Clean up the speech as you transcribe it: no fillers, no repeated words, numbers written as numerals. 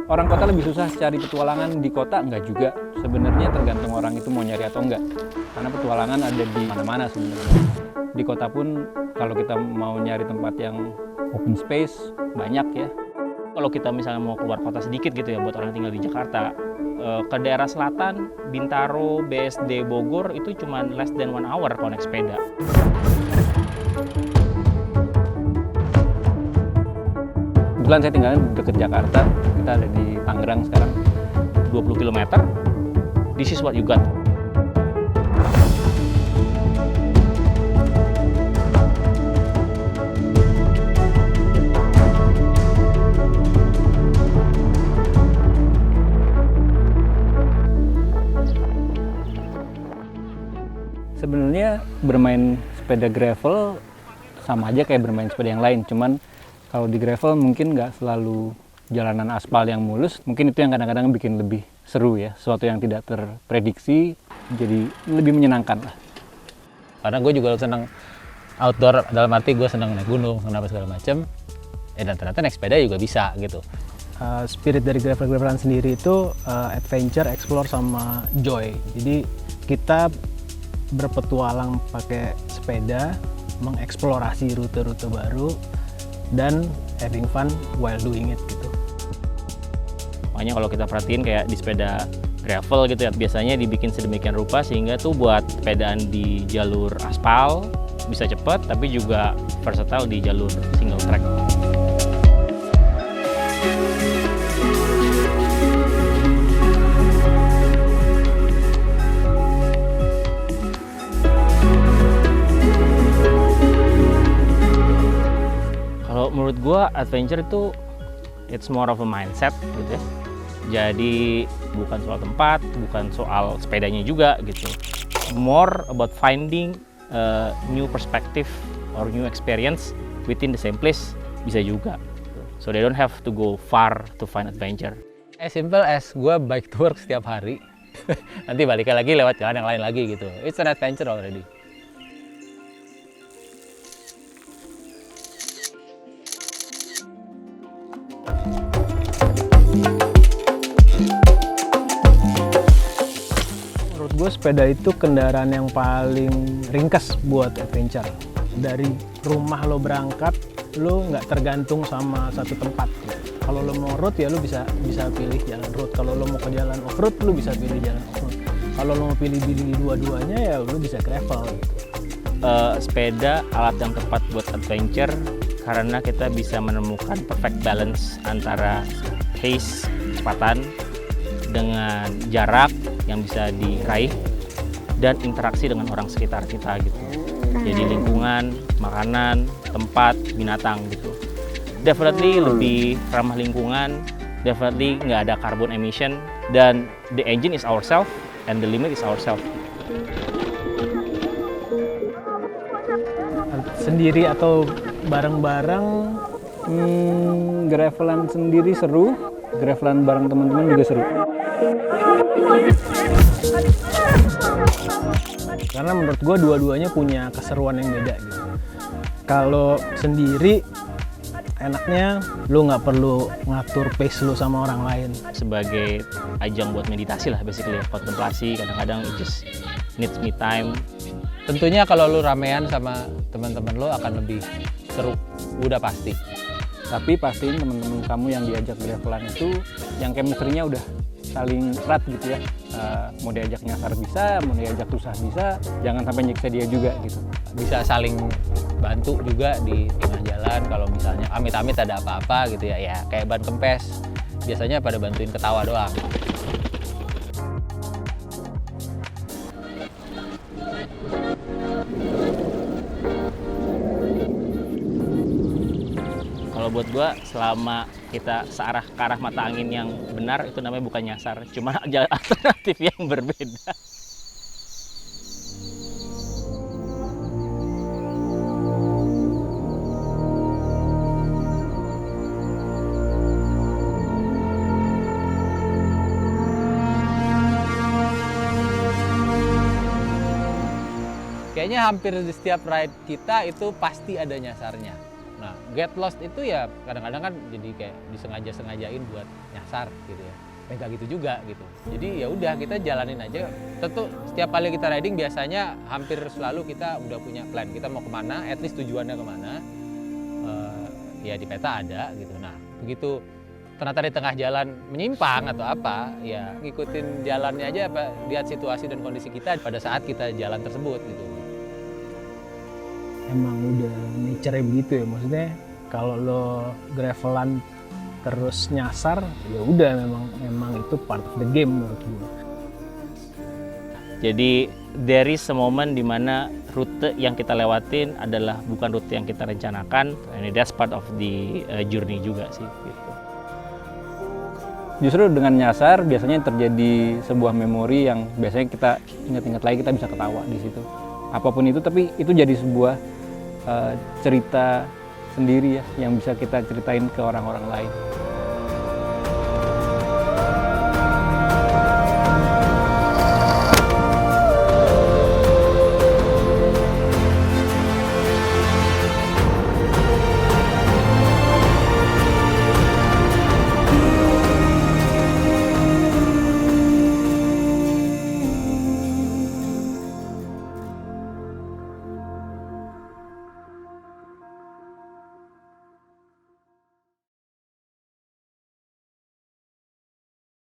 Orang kota lebih susah cari petualangan, di kota enggak juga. Sebenarnya tergantung orang itu mau nyari atau enggak. Karena petualangan ada di mana-mana sebenarnya. Di kota pun kalau kita mau nyari tempat yang open space, banyak ya. Kalau kita misalnya mau keluar kota sedikit gitu ya, buat orang yang tinggal di Jakarta, ke daerah selatan, Bintaro, BSD, Bogor, itu cuma less than 1 hour kalau naik sepeda. Kebetulan saya tinggalnya dekat Jakarta, kita ada di Tangerang sekarang. 20 km, this is what you got. Sebenarnya bermain sepeda gravel sama aja kayak bermain sepeda yang lain, cuman kalau di gravel mungkin nggak selalu jalanan aspal yang mulus, mungkin itu yang kadang-kadang bikin lebih seru ya, sesuatu yang tidak terprediksi, jadi lebih menyenangkan lah. Karena gue juga senang outdoor, dalam arti gue senang naik gunung, kenapa segala macem, dan ternyata naik sepeda juga bisa gitu. Spirit dari gravel-gravelan sendiri itu adventure, explore, sama joy. Jadi kita berpetualang pakai sepeda, mengeksplorasi rute-rute baru, dan having fun while doing it gitu. Makanya kalau kita perhatiin kayak di sepeda gravel gitu ya, biasanya dibikin sedemikian rupa sehingga tuh buat sepedaan di jalur aspal bisa cepat, tapi juga versatile di jalur single track. Kalau menurut gue adventure itu it's more of a mindset gitu ya. Jadi bukan soal tempat, bukan soal sepedanya juga gitu. More about finding a new perspective or new experience within the same place bisa juga. So they don't have to go far to find adventure. As simple as gue bike to work setiap hari, nanti balikan lagi lewat jalan yang lain lagi gitu. It's an adventure already. Menurut gue sepeda itu kendaraan yang paling ringkas buat adventure. Dari rumah lo berangkat, lo nggak tergantung sama satu tempat. Kalau lo mau road ya lo bisa pilih jalan road. Kalau lo mau ke jalan off road, lo bisa pilih jalan off road. Kalau lo mau pilih dua-duanya ya lo bisa gravel gitu. Sepeda alat yang tepat buat adventure karena kita bisa menemukan perfect balance antara pace, kecepatan, dengan jarak yang bisa diraih dan interaksi dengan orang sekitar kita gitu. Jadi lingkungan, makanan, tempat, binatang gitu. Definitely lebih ramah lingkungan, definitely nggak ada carbon emission, dan the engine is ourselves and the limit is ourselves. Sendiri atau bareng-bareng, Gravelan sendiri seru, gravelan bareng teman-teman juga seru. karena menurut gue dua-duanya punya keseruan yang beda gitu. Kalau sendiri enaknya lu nggak perlu ngatur pace lu sama orang lain. Sebagai ajang buat meditasi lah, basically kontemplasi, kadang-kadang it just needs me time. Tentunya kalau lu ramean sama teman-teman lu akan lebih seru, udah pasti. Tapi pastiin teman-teman kamu yang diajak gravelan itu yang chemistry-nya udah saling erat gitu ya. Mau diajak nyasar bisa, mau diajak susah bisa, jangan sampai nyiksa dia juga gitu. Bisa saling bantu juga di tengah jalan kalau misalnya amit-amit ada apa-apa gitu ya, ya kayak ban kempes. Biasanya pada bantuin ketawa doang. Kalau buat gua, selama kita searah ke arah mata angin yang benar, itu namanya bukan nyasar, cuma jalan alternatif yang berbeda. Kayaknya hampir di setiap ride kita itu pasti ada nyasarnya. Nah, get lost itu ya kadang-kadang kan jadi kayak disengaja-sengajain buat nyasar gitu ya. Enggak gitu juga gitu. Jadi ya udah kita jalanin aja. Tentu setiap kali kita riding biasanya hampir selalu kita udah punya plan. Kita mau kemana, at least tujuannya kemana. Ya di peta ada gitu. Nah begitu ternyata di tengah jalan menyimpang atau apa, ya ngikutin jalannya aja, apa lihat situasi dan kondisi kita pada saat kita jalan tersebut gitu. Emang udah nature begitu ya, maksudnya kalau lo gravelan terus nyasar ya udah memang itu part of the game menurut gue. Jadi there is a moment di mana rute yang kita lewatin adalah bukan rute yang kita rencanakan, and that's part of the journey juga sih gitu. Justru dengan nyasar biasanya terjadi sebuah memori yang biasanya kita ingat-ingat lagi, kita bisa ketawa di situ. Apapun itu, tapi itu jadi sebuah cerita sendiri ya yang bisa kita ceritain ke orang-orang lain.